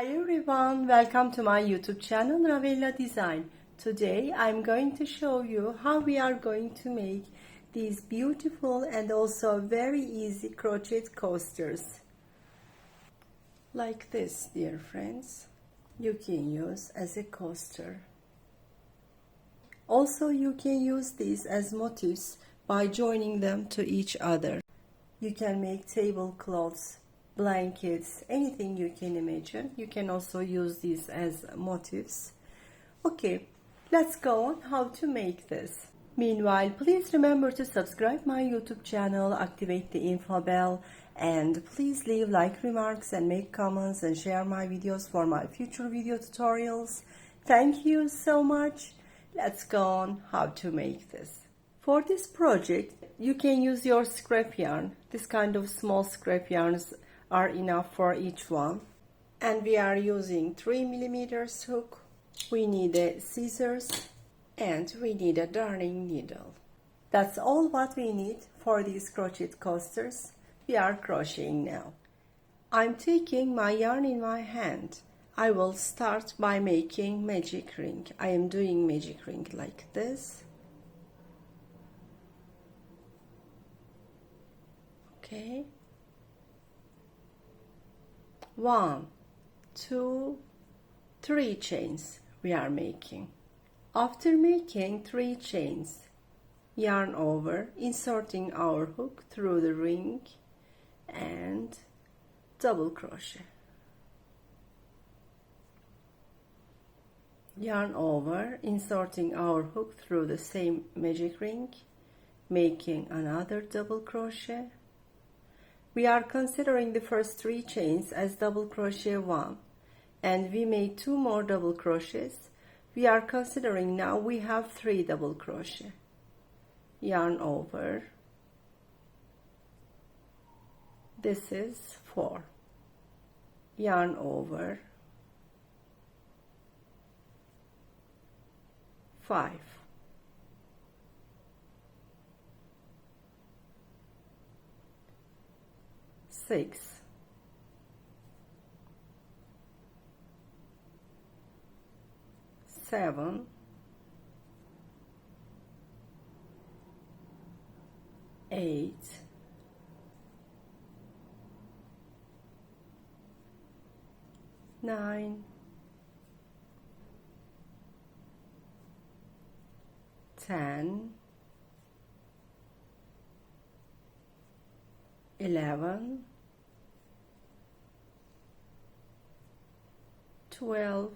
Hi everyone, welcome to my YouTube channel Ravella Design. Today I'm going to show you how we are going to make these beautiful and also very easy crochet coasters. Like this, dear friends, you can use as a coaster. Also you can use these as motifs by joining them to each other. You can make tablecloths, blankets, anything you can imagine. You can also use these as motifs. Okay, let's go on how to make this. Meanwhile, please remember to subscribe my YouTube channel, activate the info bell, and please leave like remarks and make comments and share my videos for my future video tutorials. Thank you so much. Let's go on how to make this. For this project, you can use your scrap yarn. This kind of small scrap yarns are enough for each one. And we are using 3mm hook. We need a scissors and we need a darning needle. That's all what we need for these crochet coasters. We are crocheting now. I'm taking my yarn in my hand. I will start by making magic ring. I am doing magic ring like this. Okay. 1, 2, 3 chains we are making. After making 3 chains, yarn over, inserting our hook through the ring and double crochet. Yarn over, inserting our hook through the same magic ring, making another double crochet. We are considering the first 3 chains as double crochet 1, and we made 2 more double crochets. We are considering now we have 3 double crochet. Yarn over. This is 4. Yarn over. 5. 6. 7. 8. 9. 10. 11. 12,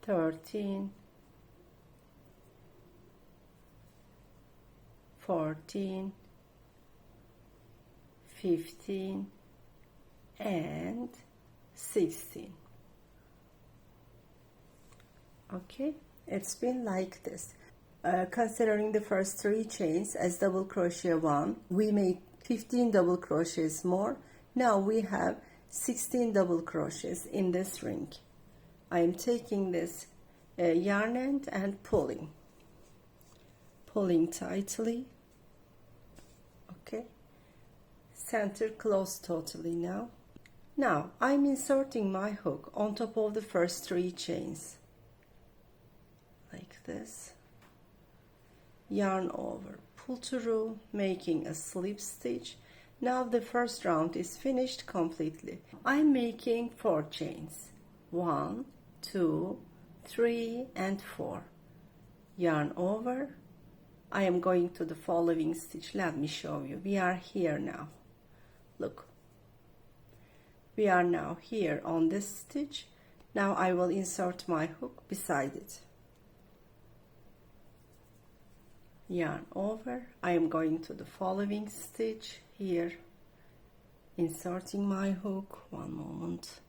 13, 14, 15, and 16. Okay, it's been like this. Considering the first 3 chains as double crochet 1, we made 15 double crochets more. Now we have 16 double crochets in this ring. I am taking this yarn end and pulling tightly. Okay, center close totally now. Now I'm inserting my hook on top of the first 3 chains like this. Yarn over, pull through, making a slip stitch. Now the first round is finished completely. I'm making 4 chains. 1, 2, 3, and 4. Yarn over. I am going to the following stitch. Let me show you. We are here now. Look. We are now here on this stitch. Now I will insert my hook beside it. Yarn over. I am going to the following stitch here, inserting my hook. One moment.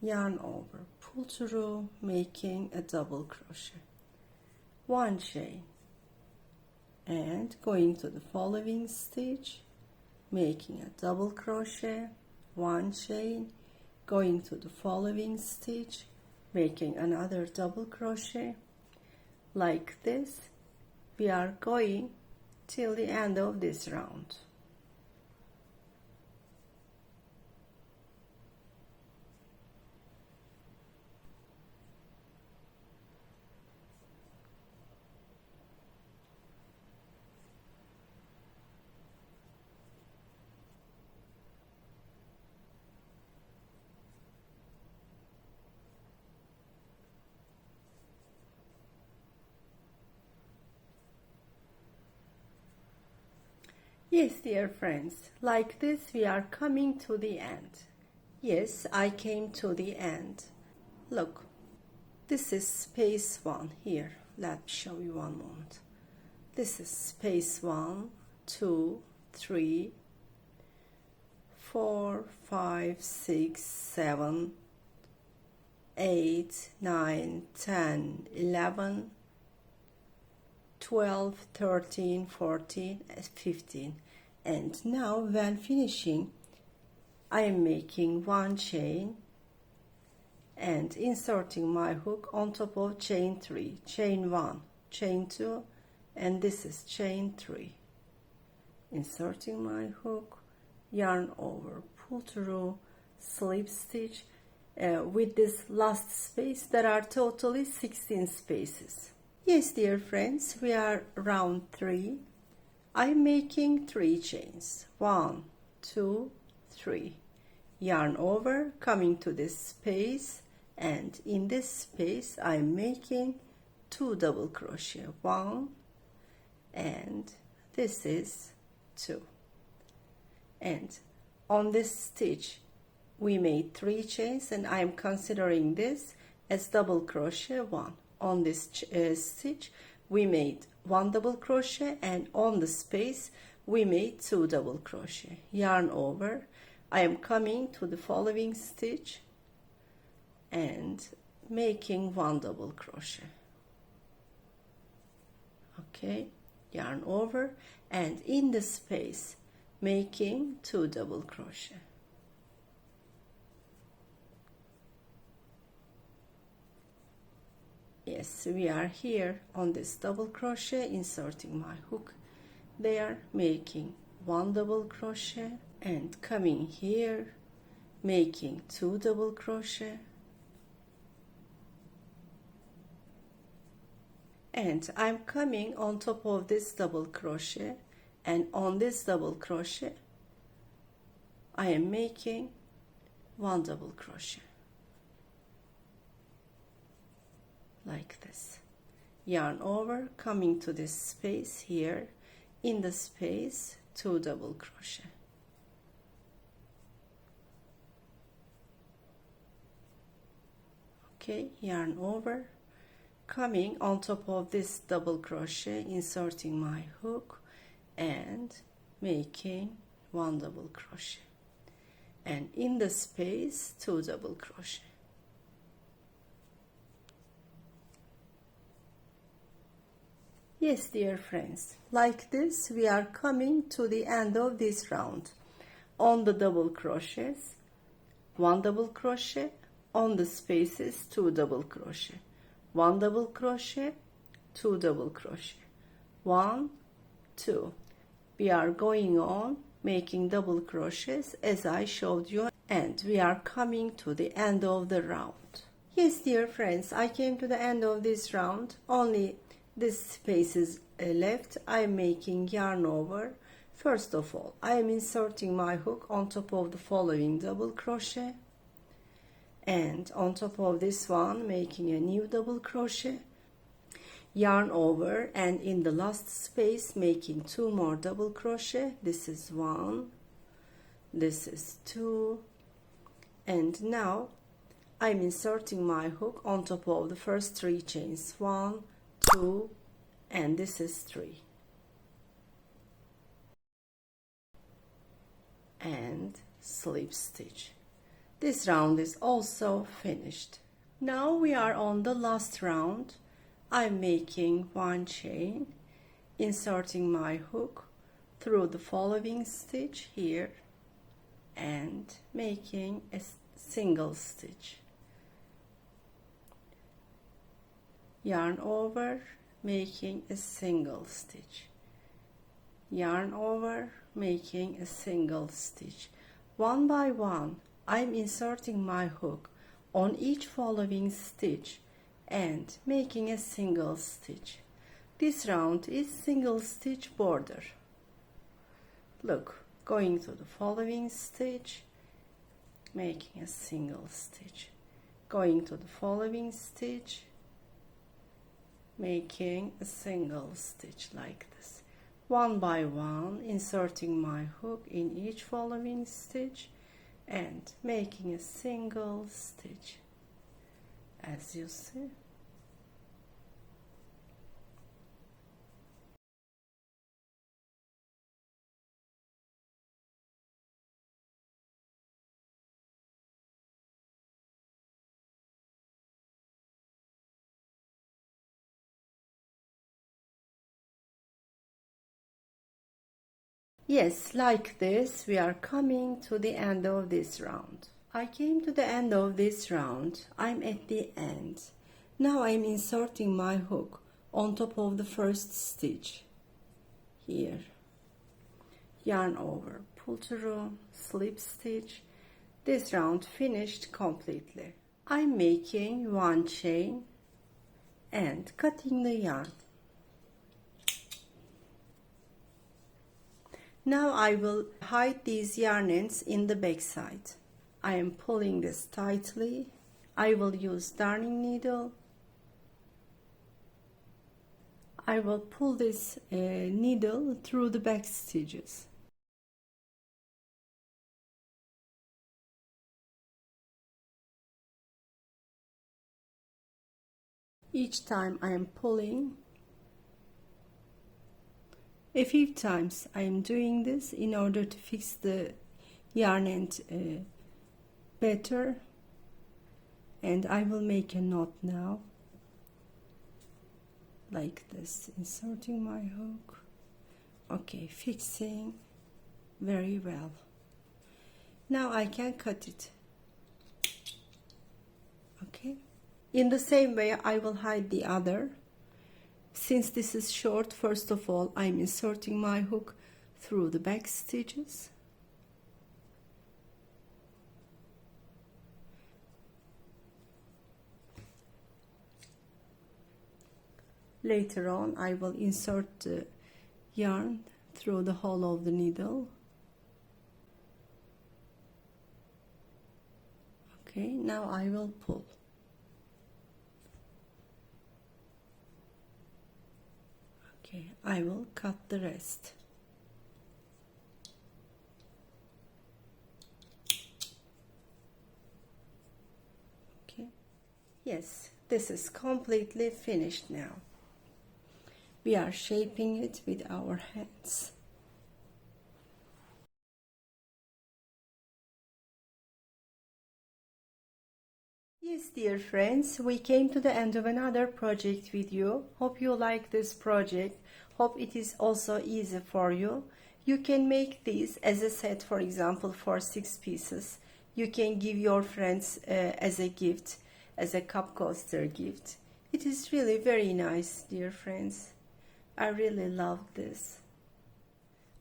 Yarn over, pull through, making a double crochet, 1 chain, and going to the following stitch, making a double crochet, 1 chain, going to the following stitch, making another double crochet. Like this we are going till the end of this round. Yes, dear friends, like this we are coming to the end. Yes, I came to the end. Look, this is space 1 here. Let me show you one moment. This is space 1, 2, 3, 4, 5, 6, 7, 8, 9, 10, 11, 12, 13, 14, 15. And now when finishing, I am making one chain and inserting my hook on top of chain 3, chain 1, chain 2, and this is chain 3. Inserting my hook, yarn over, pull through, slip stitch. With this last space, there are totally 16 spaces. Yes, dear friends, we are round 3. I'm making 3 chains. 1, 2, 3. Yarn over, coming to this space, and in this space I'm making 2 double crochet. 1, and this is 2. And on this stitch we made 3 chains, and I am considering this as double crochet 1. On this stitch we made 1 double crochet, and on the space we made 2 double crochet. Yarn over, I am coming to the following stitch and making 1 double crochet. Okay, yarn over, and in the space making 2 double crochet. Yes, we are here on this double crochet, inserting my hook there, making 1 double crochet, and coming here making 2 double crochet, and I'm coming on top of this double crochet, and on this double crochet I am making 1 double crochet like this. Yarn over, coming to this space here, in the space 2 double crochet. Okay, yarn over, coming on top of this double crochet, inserting my hook and making 1 double crochet, and in the space 2 double crochet. Yes, dear friends, like this we are coming to the end of this round. On the double crochets, 1 double crochet, on the spaces 2 double crochet, 1 double crochet, 2 double crochet, 1, 2. We are going on making double crochets as I showed you, and we are coming to the end of the round. Yes, dear friends, I came to the end of this round. Only this space is left. I am making yarn over. First of all, I am inserting my hook on top of the following double crochet, and on top of this one making a new double crochet, yarn over, and in the last space making 2 more double crochet. This is 1, this is 2, and now I'm inserting my hook on top of the first 3 chains. 1, 2, and this is 3, and slip stitch. This round is also finished. Now we are on the last round. I'm making 1 chain, inserting my hook through the following stitch here, and making a single stitch. Yarn over, making a single stitch. Yarn over, making a single stitch. One by one, I'm inserting my hook on each following stitch and making a single stitch. This round is single stitch border. Look, going to the following stitch, making a single stitch. Going to the following stitch, making a single stitch like this. one by one, inserting my hook in each following stitch and making a single stitch, as you see. Yes, like this, we are coming to the end of this round. I came to the end of this round. I'm at the end. Now I'm inserting my hook on top of the first stitch. Here. Yarn over, pull through, slip stitch. This round finished completely. I'm making one chain and cutting the yarn. Now I will hide these yarn ends in the back side. I am pulling this tightly. I will use darning needle. I will pull this needle through the back stitches. Each time I am pulling, a few times I am doing this in order to fix the yarn end better, and I will make a knot now, like this, inserting my hook. Okay, fixing very well. Now I can cut it. Okay, in the same way I will hide the other. Since this is short, first of all, I'm inserting my hook through the back stitches. Later on, I will insert the yarn through the hole of the needle. Okay, now I will pull. Okay, I will cut the rest. Okay, yes, this is completely finished now. We are shaping it with our hands. Yes, dear friends, we came to the end of another project with you. Hope you like this project. Hope it is also easy for you. You can make these as a set, for example, for 6 pieces. You can give your friends as a gift, as a cup coaster gift. It is really very nice, dear friends. I really love this.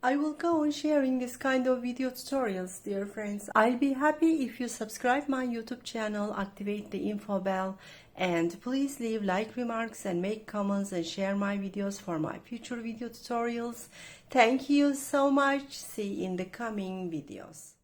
I will go on sharing this kind of video tutorials, dear friends. I'll be happy if you subscribe my YouTube channel, activate the info bell, and please leave like remarks and make comments and share my videos for my future video tutorials. Thank you so much. See you in the coming videos.